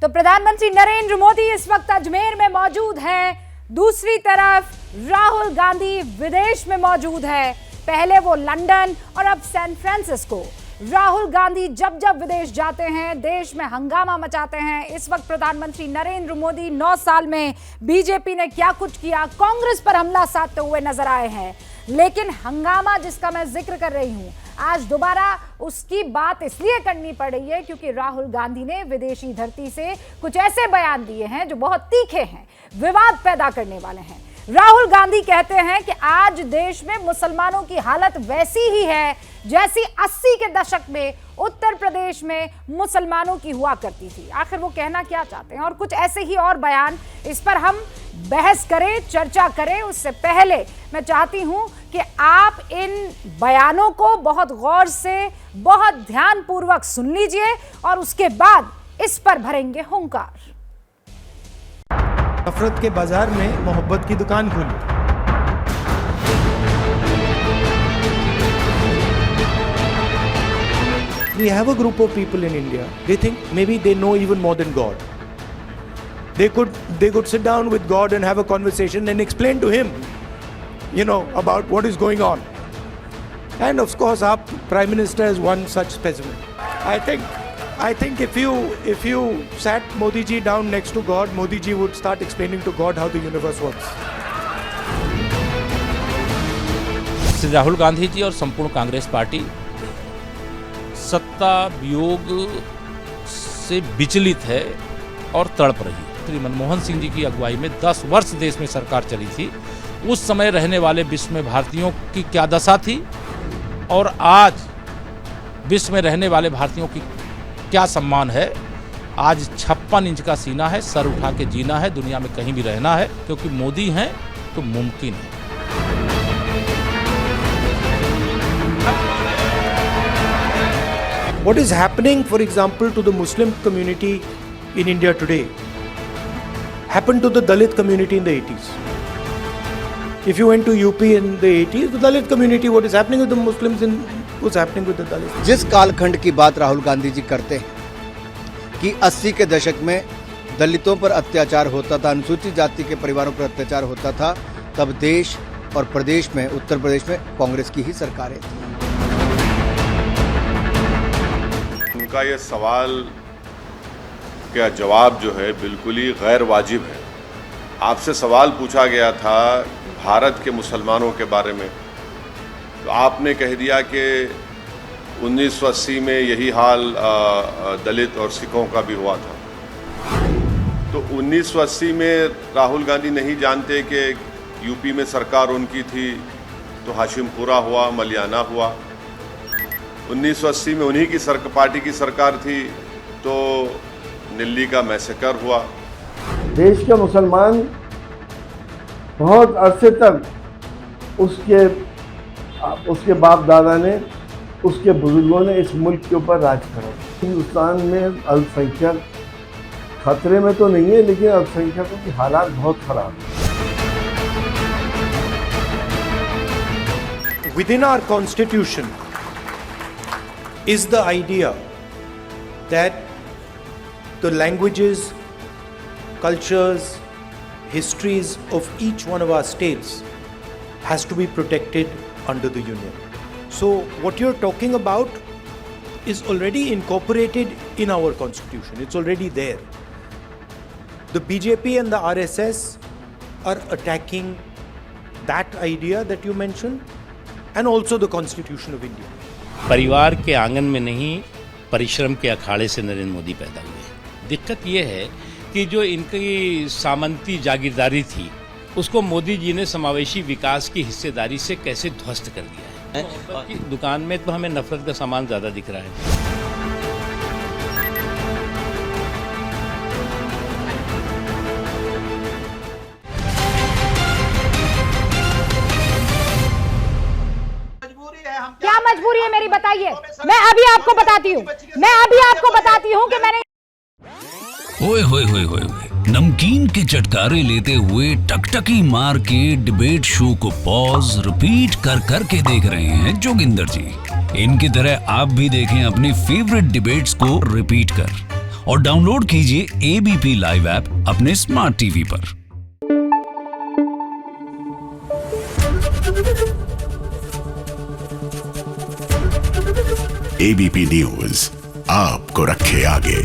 तो प्रधानमंत्री नरेंद्र मोदी इस वक्त अजमेर में मौजूद हैं। दूसरी तरफ राहुल गांधी विदेश में मौजूद है। पहले वो लंदन और अब सैन फ्रांसिस्को। राहुल गांधी जब जब विदेश जाते हैं देश में हंगामा मचाते हैं। इस वक्त प्रधानमंत्री नरेंद्र मोदी 9 साल में बीजेपी ने क्या कुछ किया, कांग्रेस पर हमला साधते हुए नजर आए हैं। लेकिन हंगामा जिसका मैं जिक्र कर रही हूं, आज दोबारा उसकी बात इसलिए करनी पड़ रही है क्योंकि राहुल गांधी ने विदेशी धरती से कुछ ऐसे बयान दिए हैं जो बहुत तीखे हैं, विवाद पैदा करने वाले हैं। राहुल गांधी कहते हैं कि आज देश में मुसलमानों की हालत वैसी ही है जैसी 80 के दशक में उत्तर प्रदेश में मुसलमानों की हुआ करती थी। आखिर वो कहना क्या चाहते हैं, और कुछ ऐसे ही और बयान, इस पर हम बहस करें, चर्चा करें। उससे पहले मैं चाहती हूं कि आप इन बयानों को बहुत गौर से, बहुत ध्यानपूर्वक सुन लीजिए और उसके बाद इस पर भरेंगे हुंकार। नफरत के बाजार में मोहब्बत की दुकान खुली। We have a group of people in India. They think maybe they know even more than God. They could sit down with God and have a conversation and explain to him, about what is going on. And of course, our Prime Minister is one such specimen. I think if you sat Modi ji down next to God, Modi ji would start explaining to God how the universe works. Shri Rahul Gandhi ji और संपूर्ण Congress party सत्ता वियोग से विचलित है और तड़प रही है। श्री मनमोहन सिंह जी की अगुवाई में 10 वर्ष देश में सरकार चली थी। उस समय रहने वाले विश्व में भारतीयों की क्या दशा थी और आज विश्व में रहने वाले भारतीयों की क्या सम्मान है। आज 56 इंच का सीना है, सर उठा के जीना है, दुनिया में कहीं भी रहना है, क्योंकि मोदी हैं तो मुमकिन है। What is happening, for example, to the Muslim community in India today happened to the Dalit community in the 80s. If you went to UP in the 80s, the Dalit community, what is happening with the Muslims was happening with the Dalits. जिस कालखंड की बात राहुल गांधी जी करते हैं कि 80 के दशक में दलितों पर अत्याचार होता था, अनुसूचित जाति के परिवारों पर अत्याचार होता था, तब देश और प्रदेश में, उत्तर प्रदेश में कांग्रेस की ही सरकारें थी। उनका ये सवाल का जवाब जो है बिल्कुल ही गैर वाजिब है। आपसे सवाल पूछा गया था भारत के मुसलमानों के बारे में, तो आपने कह दिया कि 1980 में यही हाल दलित और सिखों का भी हुआ था। तो 1980 में राहुल गांधी नहीं जानते कि यूपी में सरकार उनकी थी तो हाशिमपुरा हुआ, मलियाना हुआ। 1980 में उन्हीं की पार्टी की सरकार थी तो दिल्ली का मैसेकर हुआ। देश के मुसलमान बहुत अरसे तक उसके बाप दादा ने, उसके बुजुर्गों ने इस मुल्क के ऊपर राज करा। हिंदुस्तान में अल्पसंख्यक खतरे में तो नहीं है, लेकिन अल्पसंख्यकों की हालात बहुत खराब है। Within our constitution is the idea that the languages, cultures, histories of each one of our states has to be protected under the union. So what you're talking about is already incorporated in our constitution. It's already there. The BJP and the RSS are attacking that idea that you mentioned and also the Constitution of India. परिवार के आंगन में नहीं, परिश्रम के अखाड़े से नरेंद्र मोदी पैदा हुए। दिक्कत यह है कि जो इनकी सामंती जागीरदारी थी उसको मोदी जी ने समावेशी विकास की हिस्सेदारी से कैसे ध्वस्त कर दिया है। दुकान में तो हमें नफरत का सामान ज़्यादा दिख रहा है। क्या मजबूरी है मेरी, बताइए। मैं अभी आपको बताती हूँ कि मैंने ओए होए होए होए नमकीन के चटकारे लेते हुए टकटकी मार के डिबेट शो को पॉज रिपीट कर करके देख रहे हैं जोगिंदर जी। इनकी तरह आप भी देखें अपनी फेवरेट डिबेट्स को रिपीट कर और डाउनलोड कीजिए एबीपी लाइव ऐप अपने स्मार्ट टीवी पर। एबीपी न्यूज आपको रखे आगे।